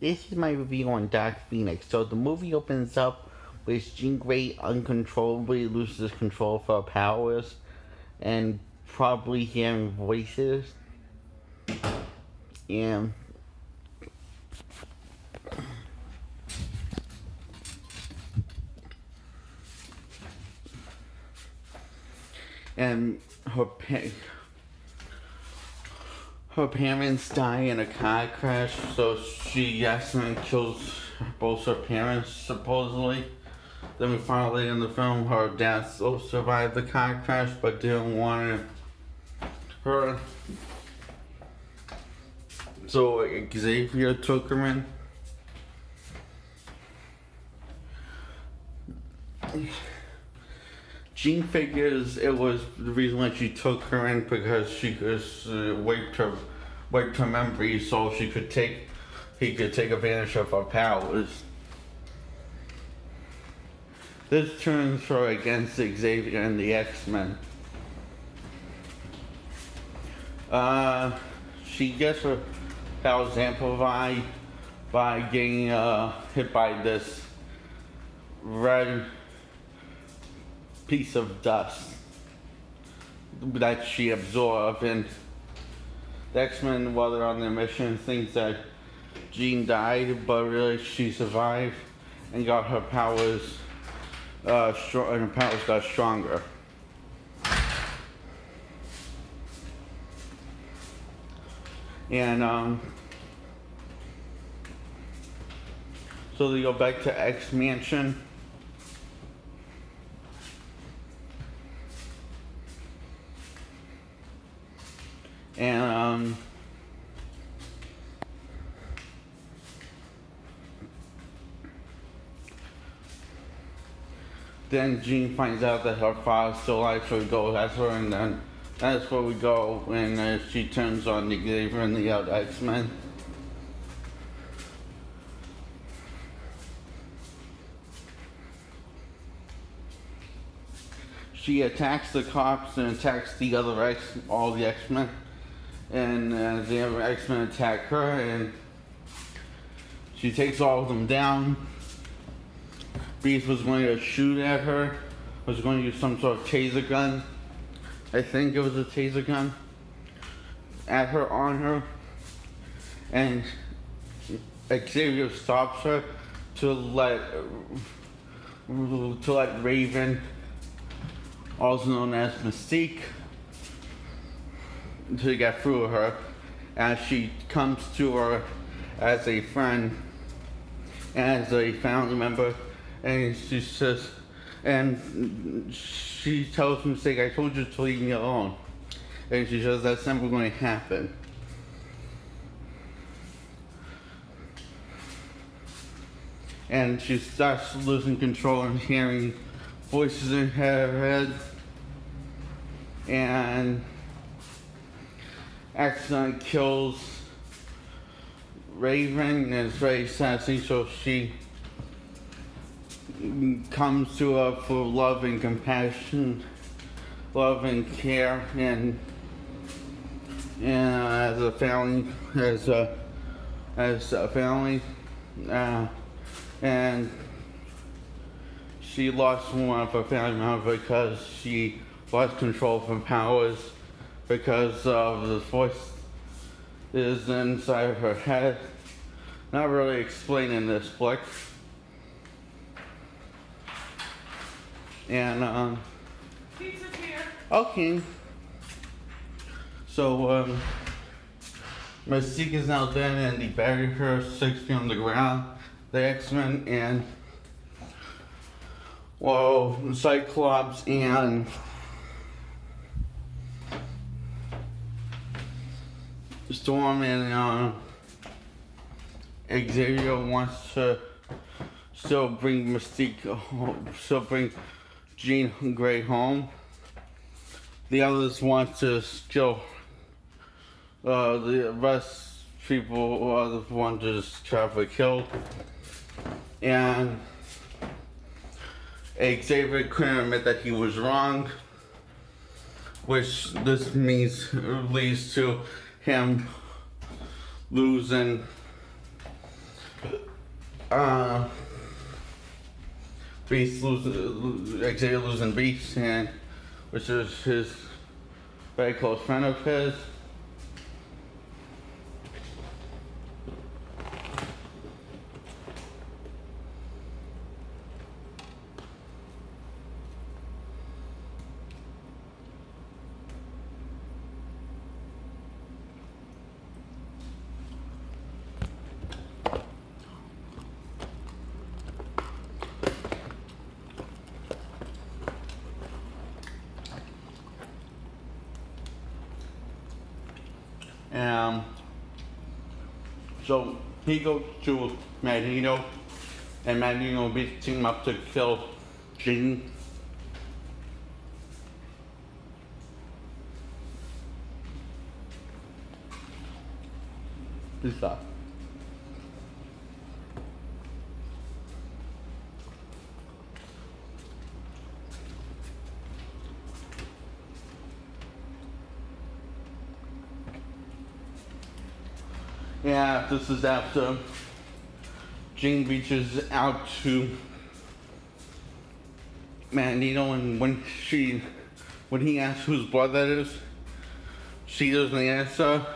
This is my review on Dark Phoenix. So the movie opens up with Jean Grey uncontrollably loses control of her powers and probably hearing voices. And and her parents die in a car crash, so she accidentally kills both her parents, supposedly. Then we find out later in the film her dad still survived the car crash but didn't want her. So Xavier took her in. Jean figures it was the reason why she took her in because she could wiped her memory so he could take advantage of her powers. This turns her against Xavier and the X-Men. She gets her powers amplified by getting hit by this red piece of dust that she absorbed, and the X-Men, while they're on their mission, thinks that Jean died, but really she survived and got her powers and her powers got stronger. And so they go back to X Mansion. And then Jean finds out that her father's still alive, so we go at her, and then that's where we go when she turns on the Xavier and the other X-Men. She attacks the cops and attacks the other all the X-Men, and the other X-Men attack her, and she takes all of them down. Beast was going to shoot at her, was going to use some sort of taser gun. I think it was a taser gun at her, on her, and Xavier stops her to let Raven, also known as Mystique, to get through to her, as she comes to her as a friend, as a family member, and she says, and she tells Mystique, "I told you to leave me alone," and she says that's never going to happen. And she starts losing control and hearing voices in her head, and accidentally kills Raven, and it's very sad thing, so she comes to her for love and compassion, love and care, and as a family, and she lost one of her family members because she lost control of her powers because of the voice is inside of her head. Not really explaining this flick. And Pizza's here. okay. So Mystique is now dead, and they buried her 6 feet on the ground. The X-Men and Cyclops and Storm and Xavier wants to still bring Mystique home, still bring Jean Grey home. The others want to kill the rest people want to just try to kill. And Xavier couldn't admit that he was wrong, which this leads to him losing uh, Xavier losing Beast, and which is his very close friend of his. So he goes to Magneto, and Magneto beats him up to kill Jean. Please stop. Yeah, this is after Jean reaches out to Magneto, and when he asks whose blood that is, she doesn't answer,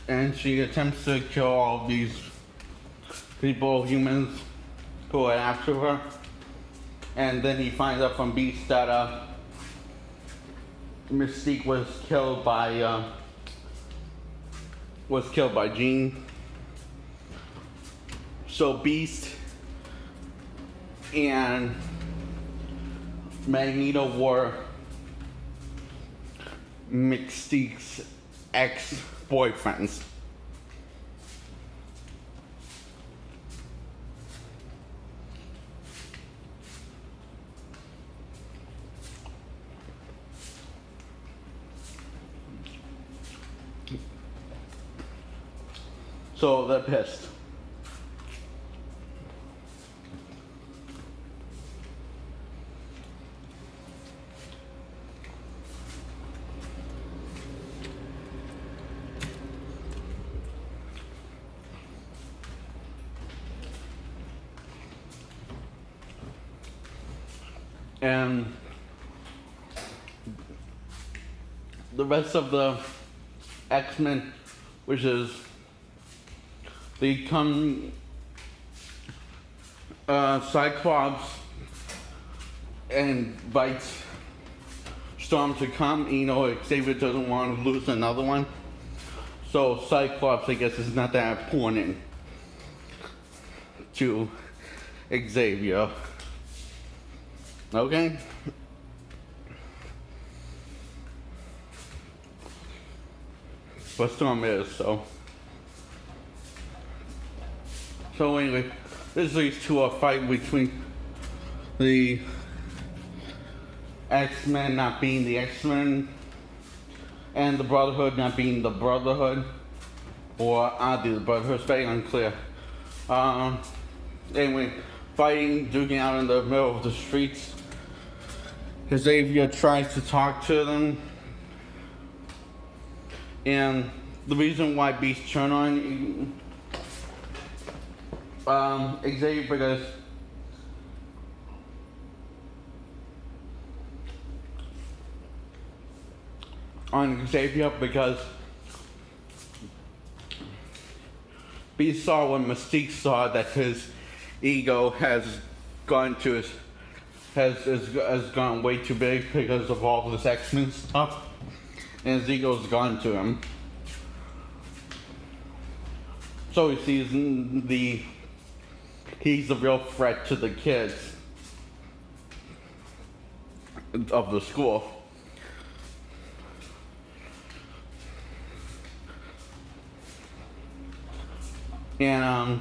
and she attempts to kill all these people, humans, who are after her. And then he finds out from Beast that Mystique was killed by Jean. So Beast and Magneto were Mystique's ex-boyfriends. So they're pissed. And the rest of the X-Men, which is they come, Cyclops invites Storm to come. Xavier doesn't want to lose another one. So Cyclops, I guess, is not that important to Xavier. Okay? But Storm is, so. So anyway, this leads to a fight between the X-Men not being the X-Men and the Brotherhood not being the Brotherhood, or oddly the Brotherhood. It's very unclear. Anyway, fighting, duking out in the middle of the streets. Xavier tries to talk to them, and the reason why Beast turned on Xavier because Beast saw when Mystique saw that his ego has gone way too big because of all this X-Men stuff, and his ego's gone to him. So he sees he's the real threat to the kids of the school. And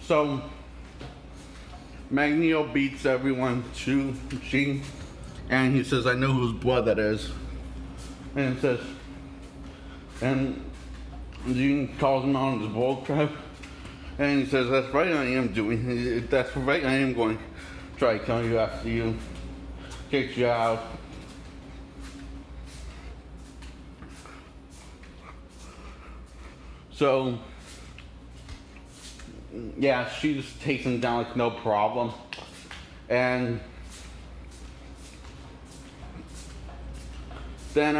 So Magneto beats everyone to Jean, and he says, "I know whose blood that is." And it says, and Jean calls him out on his bull crap, and he says, "That's right, I am doing. That's right, I am going to try to kill you after you kick you out." So yeah, she just takes him down like no problem, and then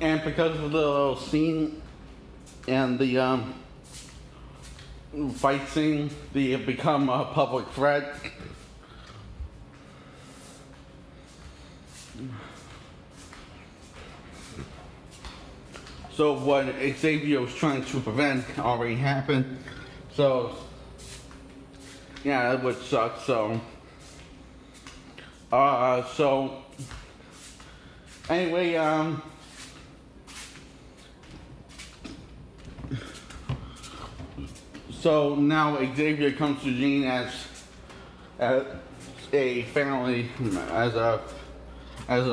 and because of the little scene and the fight scene, they have become a public threat. So what Xavier was trying to prevent already happened. So yeah, that would suck. So anyway, so now Xavier comes to Jean as a family, as a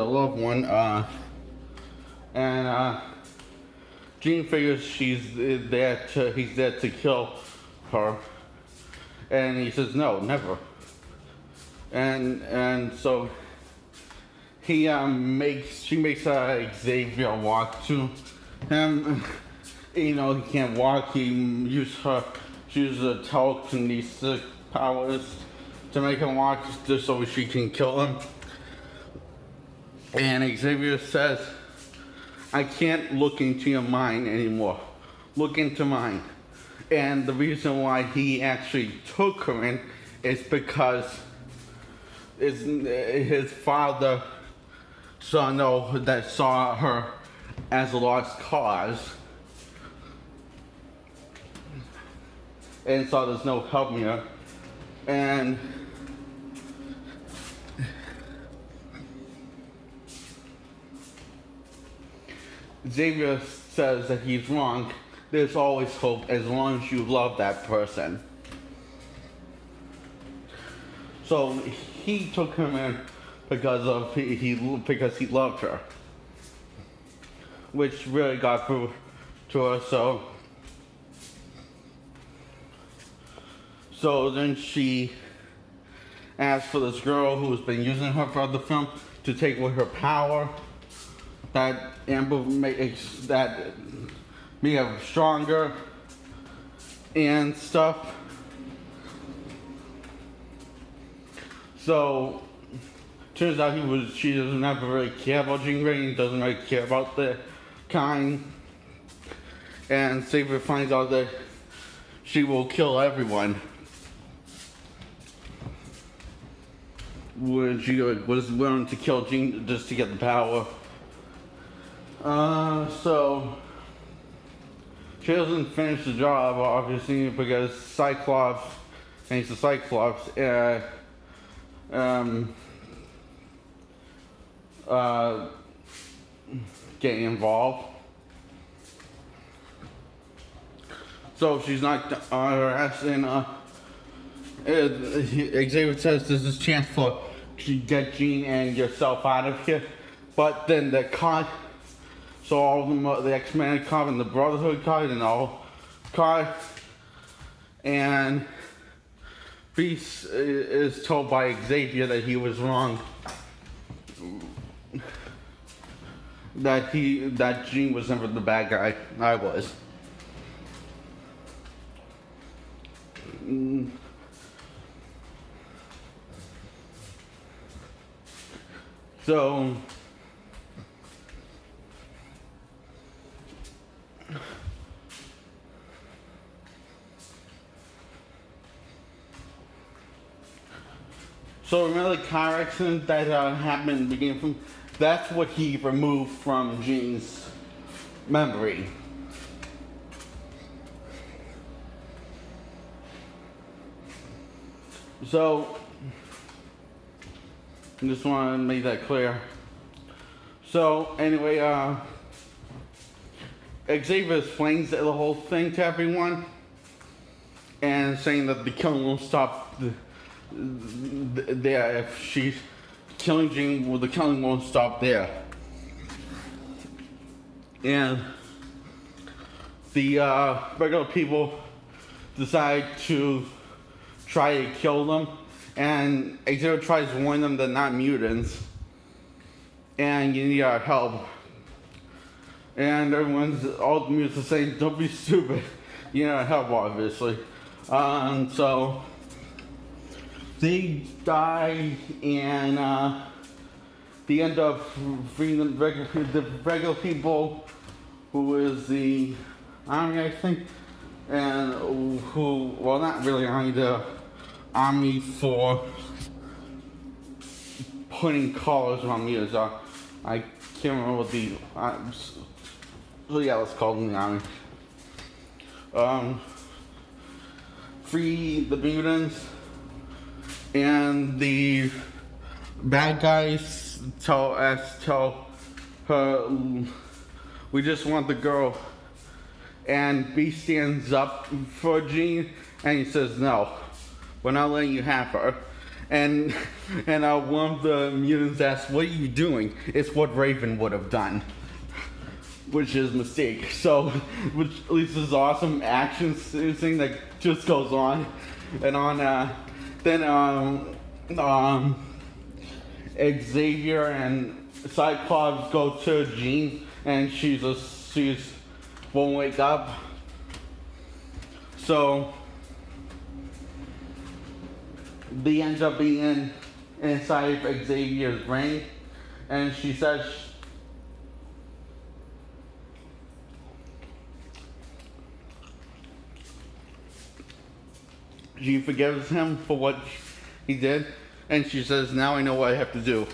loved one, and Jean figures he's there to kill her, and he says no, never. And so she makes Xavier walk to him. You know, he can't walk. He uses a telekinesis powers to make him walk, just so she can kill him. And Xavier says, "I can't look into your mind anymore. Look into mine." And the reason why he actually took her in is because his father saw her as a lost cause, and saw there's no help here. And Xavier says that he's wrong. There's always hope as long as you love that person. So he took him in because he loved her, which really got through to her. So then she asked for this girl who's been using her for the film to take away her power, that Amber makes that make her stronger and stuff. So turns out she doesn't ever really care about Jean Grey, and doesn't really care about the kind. And Xavier finds out that she will kill everyone. She was willing to kill Jean just to get the power. So she doesn't finish the job, obviously, because Cyclops, and he's the Cyclops, getting involved. So she's knocked on her ass, and Xavier says there's this chance to get Jean and yourself out of here. But then the caught, so all of them, the X-Men caught, and the Brotherhood caught, and all caught. And Beast is told by Xavier that he was wrong. That Jean was never the bad guy. I was. So remember the car accident that happened in the beginning from, that's what he removed from Jean's memory. So I just want to make that clear. So anyway, Xavier explains the whole thing to everyone and saying that the killing won't stop there. If she's killing Jean, well, the killing won't stop there. And the regular people decide to try to kill them, and Xavier tries to warn them they're not mutants and you need our help. And all the mutants are saying, don't be stupid, you need our help, obviously. So they die, and they end up freeing the regular people, who is the army, I think, and who, well, not really army, the army for putting collars on mutants. I can't remember what the, so yeah, let's call them the army. Free the mutants, and the bad guys tell her, we just want the girl. And Beast stands up for Jean, and he says, no, we're not letting you have her. And one of the mutants asks, what are you doing? It's what Raven would have done, which is a mistake. So, which at least is awesome action thing that just goes on and on. Then Xavier and Cyclops go to Jean, and she's won't wake up. So they end up being inside of Xavier's brain, and she says she forgives him for what he did, and she says, now I know what I have to do.